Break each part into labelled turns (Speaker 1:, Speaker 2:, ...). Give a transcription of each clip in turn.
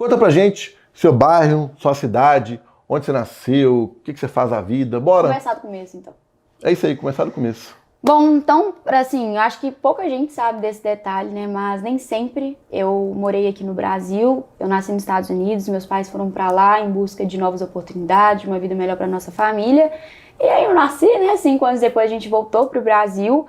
Speaker 1: Conta pra gente seu bairro, sua cidade, onde você nasceu, o que você faz da vida. Bora?
Speaker 2: Começar do começo, então.
Speaker 1: É isso aí, começar do começo.
Speaker 2: Bom, então, assim, eu acho que pouca gente sabe desse detalhe, né? Mas nem sempre. Eu morei aqui no Brasil, eu nasci nos Estados Unidos, meus pais foram pra lá em busca de novas oportunidades, de uma vida melhor pra nossa família. E aí eu nasci, né? 5 anos depois a gente voltou pro Brasil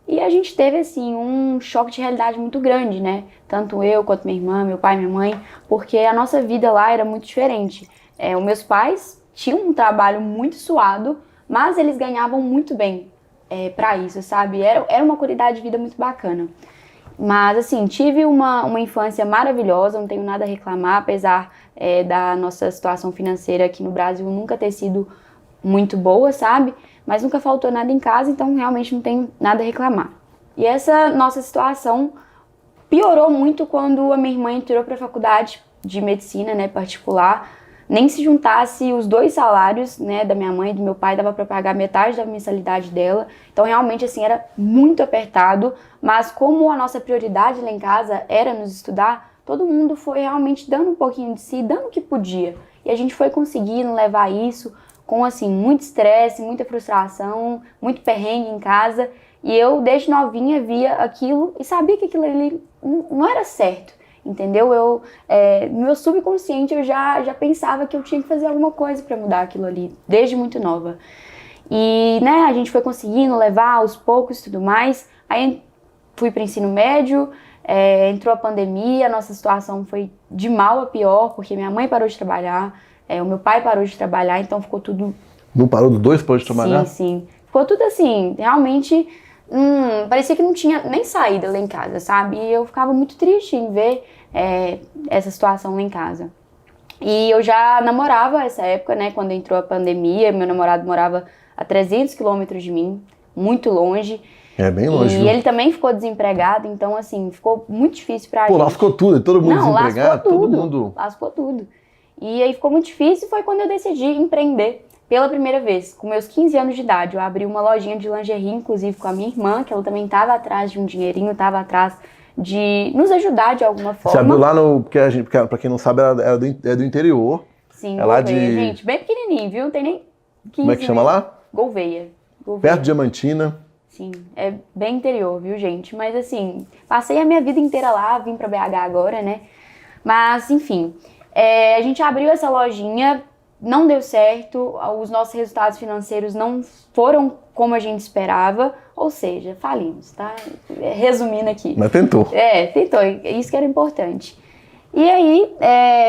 Speaker 2: e a gente teve, assim, um choque de realidade muito grande, né? Tanto eu quanto minha irmã, meu pai, minha mãe, porque a nossa vida lá era muito diferente. Os meus pais tinham um trabalho muito suado, mas eles ganhavam muito bem. Pra isso, sabe? Era uma qualidade de vida muito bacana. Mas, assim, tive uma infância maravilhosa, não tenho nada a reclamar, apesar da nossa situação financeira aqui no Brasil nunca ter sido muito boa, sabe? Mas nunca faltou nada em casa, então realmente não tenho nada a reclamar. E essa nossa situação piorou muito quando a minha irmã entrou para a faculdade de medicina, né, particular. Nem se juntasse os 2 salários, né, da minha mãe e do meu pai, dava para pagar metade da mensalidade dela. Então, realmente, assim, era muito apertado. Mas como a nossa prioridade lá em casa era nos estudar, todo mundo foi realmente dando um pouquinho de si, dando o que podia. E a gente foi conseguindo levar isso com, assim, muito estresse, muita frustração, muito perrengue em casa. E eu, desde novinha, via aquilo e sabia que aquilo ali não era certo. Entendeu? No meu subconsciente eu já pensava que eu tinha que fazer alguma coisa para mudar aquilo ali, desde muito nova. E, né, a gente foi conseguindo levar aos poucos e tudo mais. Aí fui para ensino médio, entrou a pandemia, a nossa situação foi de mal a pior, porque minha mãe parou de trabalhar, o meu pai parou de trabalhar, então ficou tudo...
Speaker 1: Não parou dos 2 para de trabalhar?
Speaker 2: Sim. Ficou tudo assim, realmente... parecia que não tinha nem saída lá em casa, sabe? E eu ficava muito triste em ver essa situação lá em casa. E eu já namorava essa época, né? Quando entrou a pandemia, meu namorado morava a 300 quilômetros de mim, muito longe.
Speaker 1: É bem longe,
Speaker 2: E
Speaker 1: viu?
Speaker 2: ele também ficou desempregado, então assim, ficou muito difícil pra gente.
Speaker 1: Pô, lascou tudo, todo mundo desempregado,
Speaker 2: lascou tudo,
Speaker 1: todo mundo...
Speaker 2: lascou tudo. E aí ficou muito difícil, foi quando eu decidi empreender. Pela primeira vez, com meus 15 anos de idade, eu abri uma lojinha de lingerie, inclusive com a minha irmã, que ela também estava atrás de um dinheirinho, estava atrás de nos ajudar de alguma forma.
Speaker 1: Você abriu lá no... Porque pra quem não sabe, é do interior.
Speaker 2: Sim,
Speaker 1: é lá
Speaker 2: Gouveia, gente, bem pequenininho, viu? Não tem nem 15.
Speaker 1: Como é que chama lá?
Speaker 2: Gouveia.
Speaker 1: Perto de Diamantina.
Speaker 2: Sim, é bem interior, viu, gente? Mas assim, passei a minha vida inteira lá, vim pra BH agora, né? Mas, enfim, a gente abriu essa lojinha, não deu certo, os nossos resultados financeiros não foram como a gente esperava, ou seja, falimos, tá? Resumindo aqui.
Speaker 1: Mas tentou.
Speaker 2: Tentou, isso que era importante. E aí,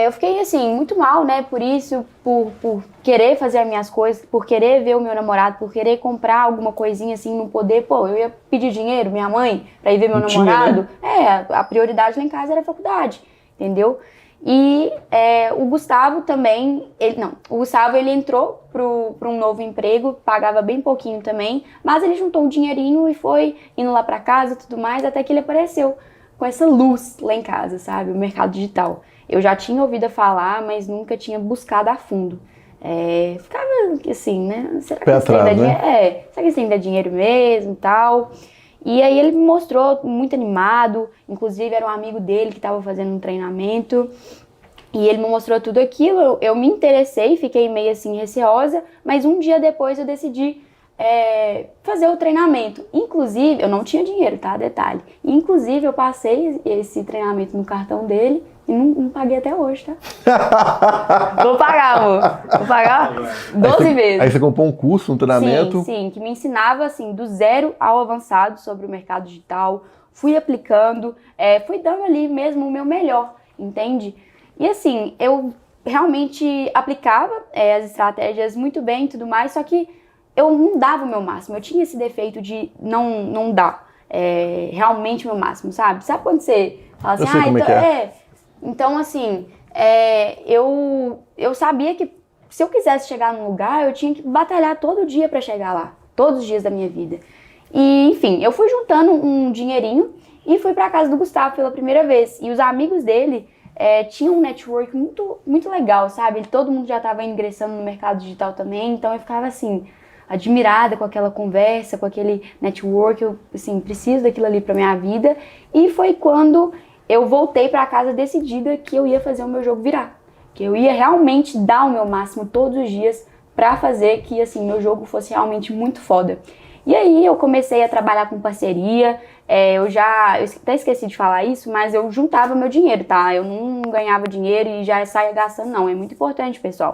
Speaker 2: eu fiquei assim, muito mal, né, por isso, por querer fazer as minhas coisas, por querer ver o meu namorado, por querer comprar alguma coisinha assim, não poder, eu ia pedir dinheiro, minha mãe, pra ir ver meu namorado. Né? A prioridade lá em casa era a faculdade, entendeu? E o Gustavo também, o Gustavo ele entrou para um novo emprego, pagava bem pouquinho também, mas ele juntou um dinheirinho e foi indo lá para casa e tudo mais, até que ele apareceu com essa luz lá em casa, sabe? O mercado digital. Eu já tinha ouvido falar, mas nunca tinha buscado a fundo. Ficava assim, né? Será que isso ainda será que isso ainda é dinheiro mesmo e tal? E aí ele me mostrou muito animado, inclusive era um amigo dele que estava fazendo um treinamento, e ele me mostrou tudo aquilo, eu me interessei, fiquei meio assim receosa, mas um dia depois eu decidi fazer o treinamento. Inclusive, eu não tinha dinheiro, tá? Detalhe. Inclusive, eu passei esse treinamento no cartão dele e não paguei até hoje, tá? Vou pagar, amor. Vou pagar 12 vezes.
Speaker 1: Aí você comprou um curso, um treinamento?
Speaker 2: Sim, que me ensinava, assim, do zero ao avançado sobre o mercado digital. Fui aplicando, fui dando ali mesmo o meu melhor, entende? E assim, eu realmente aplicava as estratégias muito bem e tudo mais, só que eu não dava o meu máximo. Eu tinha esse defeito de não dar realmente o meu máximo, sabe? Sabe quando você fala assim, então assim, eu sabia que se eu quisesse chegar num lugar, eu tinha que batalhar todo dia pra chegar lá, todos os dias da minha vida. E, enfim, eu fui juntando um dinheirinho e fui pra casa do Gustavo pela primeira vez. E os amigos dele tinham um network muito, muito legal, sabe? Todo mundo já tava ingressando no mercado digital também, então eu ficava assim, admirada com aquela conversa, com aquele network, eu, assim, preciso daquilo ali pra minha vida. E foi quando eu voltei para casa decidida que eu ia fazer o meu jogo virar. Que eu ia realmente dar o meu máximo todos os dias para fazer que, assim, meu jogo fosse realmente muito foda. E aí eu comecei a trabalhar com parceria, eu até esqueci de falar isso, mas eu juntava meu dinheiro, tá? Eu não ganhava dinheiro e já saía gastando, não. É muito importante, pessoal.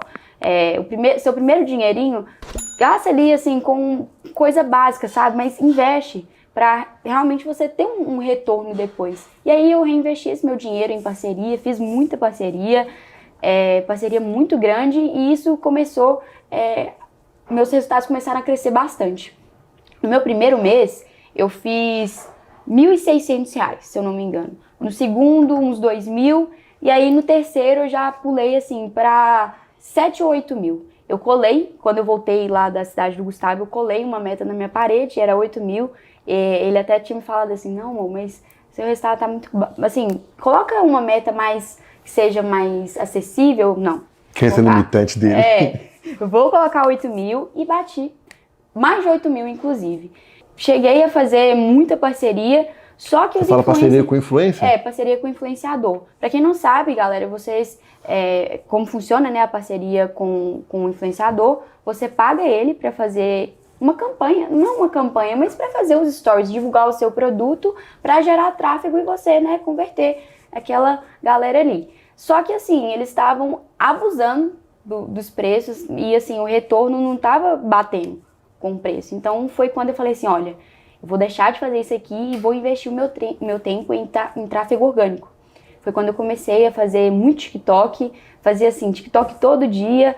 Speaker 2: Seu primeiro dinheirinho, gasta ali, assim, com coisa básica, sabe? Mas investe para realmente você ter um retorno depois. E aí eu reinvesti esse meu dinheiro em parceria, fiz muita parceria, parceria muito grande, e isso começou, meus resultados começaram a crescer bastante. No meu primeiro mês, eu fiz R$ 1.600, se eu não me engano. No segundo, uns 2.000. E aí, no terceiro, eu já pulei, assim, para 7 ou 8 mil. Eu colei, quando eu voltei lá da cidade do Gustavo, eu colei uma meta na minha parede, era 8 mil. Ele até tinha me falado assim, não, amor, mas seu resultado tá muito... Assim, coloca uma meta que seja mais acessível. Não.
Speaker 1: Crença limitante dele.
Speaker 2: Eu vou colocar 8 mil e bati. Mais de 8 mil, inclusive. Cheguei a fazer muita parceria, só que...
Speaker 1: Você fala parceria com influencer?
Speaker 2: Parceria com influenciador. Pra quem não sabe, galera, como funciona, né, a parceria com o influenciador, você paga ele pra fazer uma campanha, não uma campanha, mas pra fazer os stories, divulgar o seu produto, pra gerar tráfego e você, né, converter aquela galera ali. Só que, assim, eles estavam abusando dos preços e, assim, o retorno não tava batendo com o preço. Então foi quando eu falei assim, olha, eu vou deixar de fazer isso aqui e vou investir o meu tempo em tráfego orgânico. Foi quando eu comecei a fazer muito TikTok, fazia assim, TikTok todo dia.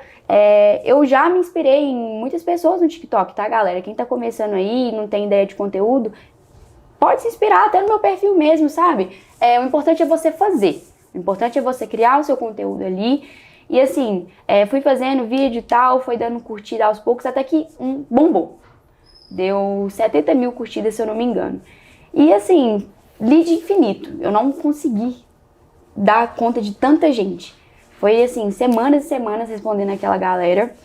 Speaker 2: Eu já me inspirei em muitas pessoas no TikTok, tá, galera? Quem tá começando aí e não tem ideia de conteúdo, pode se inspirar até no meu perfil mesmo, sabe? O importante é você fazer. O importante é você criar o seu conteúdo ali. E assim, fui fazendo vídeo e tal, foi dando curtida aos poucos, até que bombou. Deu 70 mil curtidas, se eu não me engano. E assim, lead infinito. Eu não consegui dar conta de tanta gente. Foi assim, semanas e semanas respondendo aquela galera.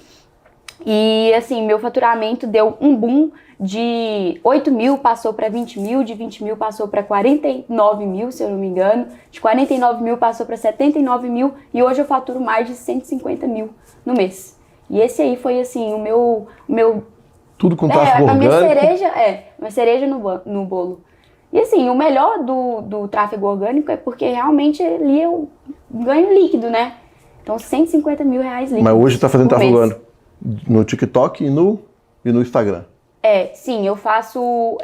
Speaker 2: E assim, meu faturamento deu um boom de 8 mil, passou para 20 mil, de 20 mil passou para 49 mil, se eu não me engano, de 49 mil passou para 79 mil e hoje eu faturo mais de 150 mil no mês. E esse aí foi assim, o meu
Speaker 1: tudo com tráfego orgânico.
Speaker 2: Minha cereja no bolo. E assim, o melhor do tráfego orgânico é porque realmente ali eu ganho líquido, né? Então 150 mil reais líquido.
Speaker 1: Mas hoje tá fazendo tráfego orgânico no TikTok e no Instagram.
Speaker 2: Sim, eu faço,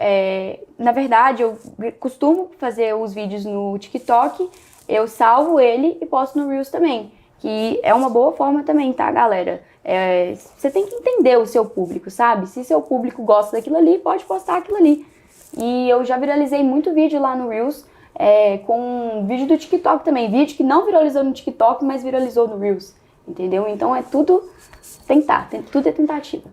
Speaker 2: na verdade, eu costumo fazer os vídeos no TikTok, eu salvo ele e posto no Reels também, que é uma boa forma também, tá, galera? Você tem que entender o seu público, sabe? Se seu público gosta daquilo ali, pode postar aquilo ali. E eu já viralizei muito vídeo lá no Reels, com vídeo do TikTok também, vídeo que não viralizou no TikTok, mas viralizou no Reels, entendeu? Então tudo é tentativa.